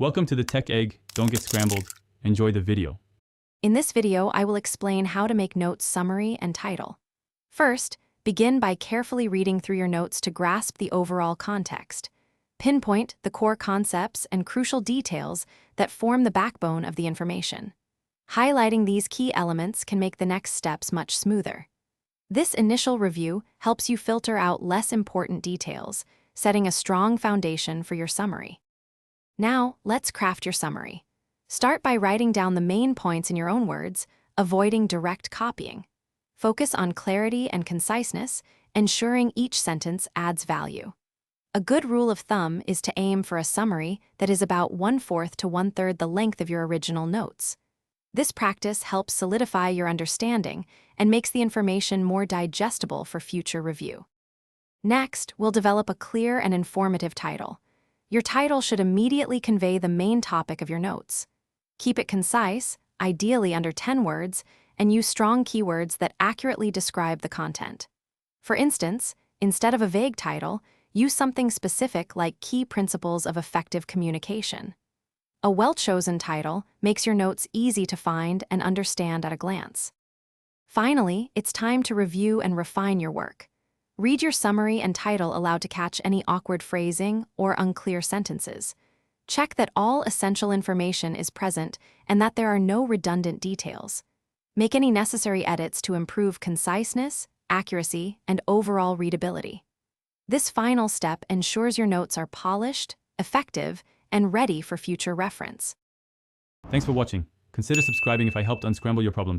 Welcome to the Tech Egg. Don't get scrambled. Enjoy the video. In this video, I will explain how to make notes summary and title. First, begin by carefully reading through your notes to grasp the overall context. Pinpoint the core concepts and crucial details that form the backbone of the information. Highlighting these key elements can make the next steps much smoother. This initial review helps you filter out less important details, setting a strong foundation for your summary. Now, let's craft your summary. Start by writing down the main points in your own words, avoiding direct copying. Focus on clarity and conciseness, ensuring each sentence adds value. A good rule of thumb is to aim for a summary that is about 1/4 to 1/3 the length of your original notes. This practice helps solidify your understanding and makes the information more digestible for future review. Next, we'll develop a clear and informative title. Your title should immediately convey the main topic of your notes. Keep it concise, ideally under 10 words, and use strong keywords that accurately describe the content. For instance, instead of a vague title, use something specific like Key Principles of Effective Communication. A well-chosen title makes your notes easy to find and understand at a glance. Finally, it's time to review and refine your work. Read your summary and title aloud to catch any awkward phrasing or unclear sentences. Check that all essential information is present and that there are no redundant details. Make any necessary edits to improve conciseness, accuracy, and overall readability. This final step ensures your notes are polished, effective, and ready for future reference. Thanks for watching. Consider subscribing if I helped unscramble your problems.